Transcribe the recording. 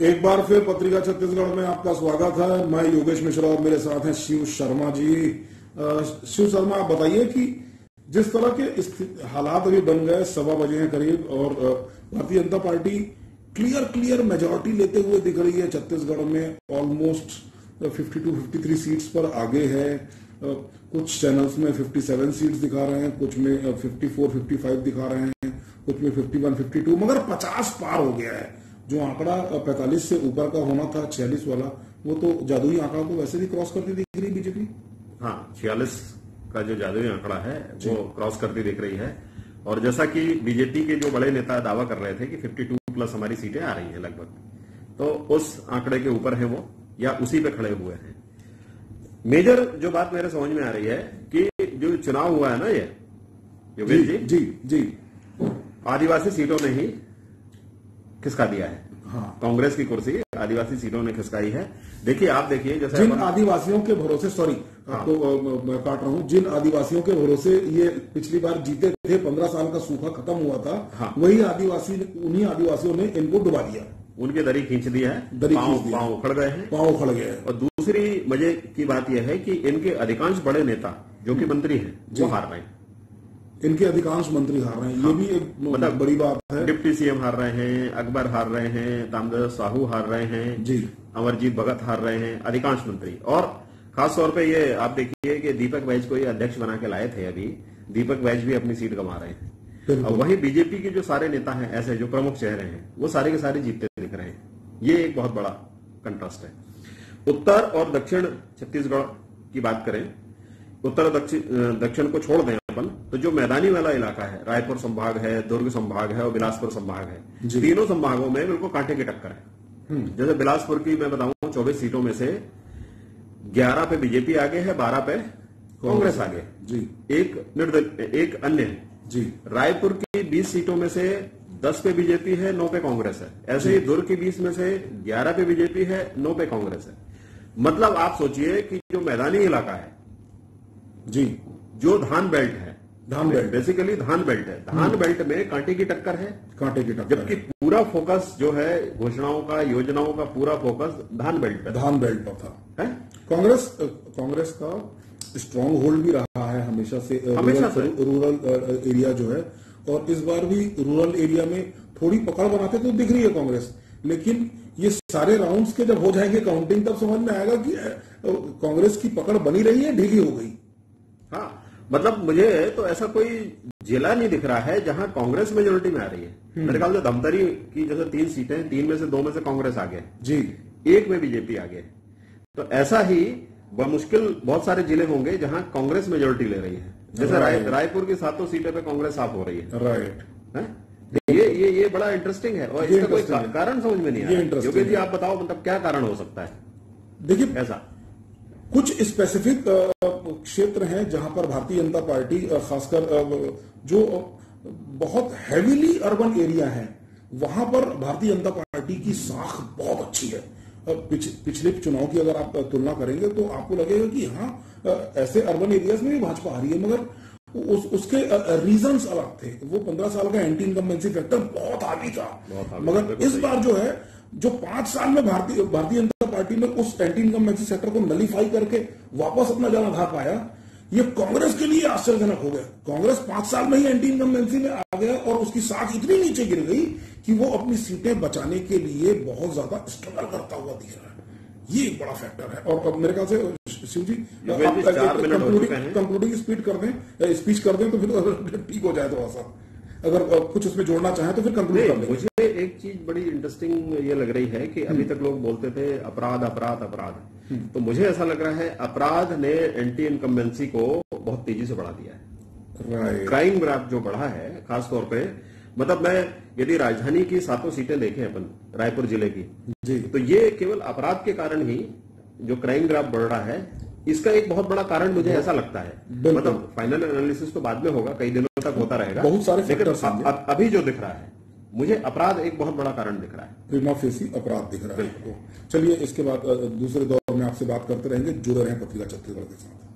एक बार फिर पत्रिका छत्तीसगढ़ में आपका स्वागत है। मैं योगेश मिश्रा और मेरे साथ हैं शिव शर्मा जी। शिव शर्मा, आप बताइए कि जिस तरह के हालात अभी बन गए, 1:15 बजे हैं करीब, और Bharatiya Janata party clear majority लेते हुए दिख रही है छत्तीसगढ़ में। ऑलमोस्ट 52-53 सीट्स पर आगे है। कुछ चैनल्स में 57 सीट्स दिखा रहे हैं, कुछ में 54-55 दिखा रहे हैं, कुछ में 51-52, मगर 50 पार हो गया है। जो आंकड़ा 45 से ऊपर का होना था, 46 वाला, वो तो जादुई आंकड़ा तो वैसे भी क्रॉस करती दिख रही बीजेपी। हाँ, 46 का जो जादुई आंकड़ा है वो क्रॉस करती दिख रही है। और जैसा कि बीजेपी के जो बड़े नेता दावा कर रहे थे कि 52+ हमारी सीटें आ रही हैं लगभग, तो उस आंकड़े के ऊपर है वो, या उसी पे खड़े हुए हैं। मेजर जो बात मेरे समझ में आ रही है कि जो चुनाव हुआ है ना, ये योगेश जी जी जी आदिवासी सीटों ने ही खिसका दिया है। हाँ, कांग्रेस की कुर्सी आदिवासी सीटों ने खिसकाई है। देखिए, आप देखिए, जैसे जिन आदिवासियों के भरोसे, सॉरी आपको मैं काट रहा हूं, जिन आदिवासियों के भरोसे ये पिछली बार जीते थे, 15 साल का सूखा खत्म हुआ था। हाँ, वही उन्हीं आदिवासियों ने इनको डुबा दिया, उनके दरी खींच दी है, पांव उखड़ गए हैं, पांव उखड़ गए हैं। और दूसरी मजे की बात यह है कि इनके अधिकांश बड़े नेता जो कि मंत्री हैं वो हार रहे हैं। इनके अधिकांश मंत्री हार रहे हैं। हाँ, ये भी एक मतलब बड़ी बात है। डिप्टी सीएम हार रहे हैं, अकबर हार रहे हैं, तामदर साहू हार रहे हैं जी, अमरजीत भगत हार रहे हैं, अधिकांश मंत्री। और खास तौर पे ये आप देखिए कि दीपक बैज को ये अध्यक्ष बना के लाए थे, अभी दीपक बैज भी अपनी सीट गंवा रहे हैं। और वहीं बीजेपी के जो सारे नेता हैं, ऐसे जो प्रमुख चेहरे हैं, वो सारे के सारे जीतते दिख रहे हैं। ये एक बहुत बड़ा कंट्रास्ट है। उत्तर और दक्षिण छत्तीसगढ़ की बात करें, उत्तर दक्षिण को छोड़ दें अपन, तो जो मैदानी वाला इलाका है, रायपुर संभाग है, दुर्ग संभाग है और बिलासपुर संभाग है, तीनों संभागों में बिल्कुल कांटे की टक्कर है। जैसे बिलासपुर की मैं बताऊं, 24 सीटों में से 11 पे बीजेपी आगे है, 12 पे कांग्रेस आगे जी, एक अन्य है जी। रायपुर की 20 सीटों में से 10 पे बीजेपी है, 9 पे कांग्रेस है। ऐसे ही दुर्ग की 20 में से 11 पे बीजेपी है, 9 पे कांग्रेस है। मतलब आप सोचिए कि जो मैदानी इलाका है जी, जो धान बेल्ट है, धान बेल्ट बेसिकली धान बेल्ट है, धान बेल्ट में कांटे की टक्कर है, कांटे की टक्कर, जबकि पूरा फोकस जो है घोषणाओं का, योजनाओं का पूरा फोकस धान बेल्ट पे, धान बेल्ट पर था। है? कांग्रेस का स्ट्रांग होल्ड भी रहा है हमेशा से रूरल एरिया जो है, और इस बार भी रूरल एरिया में थोड़ी पकड़ बनाते तो दिख रही है कांग्रेस। लेकिन ये सारे राउंड्स के जब हो जाएंगे काउंटिंग, तब समझ में आएगा कि कांग्रेस की पकड़ बनी रही है, ढीली हो गई। हाँ, मतलब मुझे तो ऐसा कोई जिला नहीं दिख रहा है जहां कांग्रेस मेजोरिटी में आ रही है। मेरे ख्याल से धमतरी की जैसे 3 सीटें, 3 में से 2 में से कांग्रेस आगे जी, 1 में बीजेपी आगे। तो ऐसा ही मुश्किल बहुत सारे जिले होंगे जहां कांग्रेस मेजोरिटी ले रही है। जैसे रायपुर की 7 सीटें पे कांग्रेस साफ हो रही है। राइट। ये बड़ा इंटरेस्टिंग है, और इसका कोई कारण समझ में नहीं आ रहा। योगेश जी, आप बताओ, मतलब क्या कारण हो सकता है? देखिए, ऐसा कुछ स्पेसिफिक क्षेत्र हैं जहां पर भारतीय जनता पार्टी, खासकर जो बहुत हैवीली अर्बन एरिया है, वहां पर भारतीय जनता पार्टी की साख बहुत अच्छी है। पिछले चुनाव की अगर आप तुलना करेंगे तो आपको लगेगा कि हाँ, ऐसे अर्बन एरियाज में भी भाजपा आ रही है, मगर उसके रीजंस अलग थे। वो 15 साल का एंटी इनकम्बेंसी फैक्टर बहुत हावी था। मगर इस बार जो है, जो 5 साल में भारतीय जनता पार्टी ने उस एंटी इनकम्बेंसी सेक्टर को नलीफाई करके वापस अपना जनाधार पाया, ये कांग्रेस के लिए आश्चर्यजनक हो गया। कांग्रेस 5 साल में ही एंटी इनकम्बेंसी में आ गया और उसकी साख इतनी नीचे गिर गई कि वो अपनी सीटें बचाने के लिए बहुत ज्यादा स्ट्रगल करता हुआ दिख रहा है। ये एक बड़ा फैक्टर है। और मेरे ख्याल से शिव जी, कंक्लूडिंग स्पीच कर दें तो फिर ठीक हो जाए। थोड़ा सा अगर कुछ उसमें जोड़ना चाहें तो फिर कंक्लूड कर लेंगे। मुझे एक चीज बड़ी इंटरेस्टिंग ये लग रही है कि अभी तक लोग बोलते थे अपराध अपराध अपराध, तो मुझे ऐसा लग रहा है अपराध ने एंटी इनकम्बेंसी को बहुत तेजी से बढ़ा दिया है। क्राइम ग्राफ जो बढ़ा है, खासतौर पे, मतलब मैं यदि राजधानी की 7 सीटें देखें अपन, रायपुर जिले की जी, तो ये केवल अपराध के कारण ही जो क्राइम ग्राफ बढ़ रहा है, इसका एक बहुत बड़ा कारण मुझे ऐसा लगता है। मतलब फाइनल एनालिसिस तो बाद में होगा, कई दिनों तक होता रहेगा, बहुत सारे फैक्टर्स हैं। अभी जो दिख रहा है, मुझे अपराध एक बहुत बड़ा कारण दिख रहा है, प्रीमा फेसी अपराध दिख रहा है। चलिए, इसके बाद दूसरे दौर में आपसे बात करते रहेंगे। जुड़े रहें पत्रिका छत्तीसगढ़ के साथ।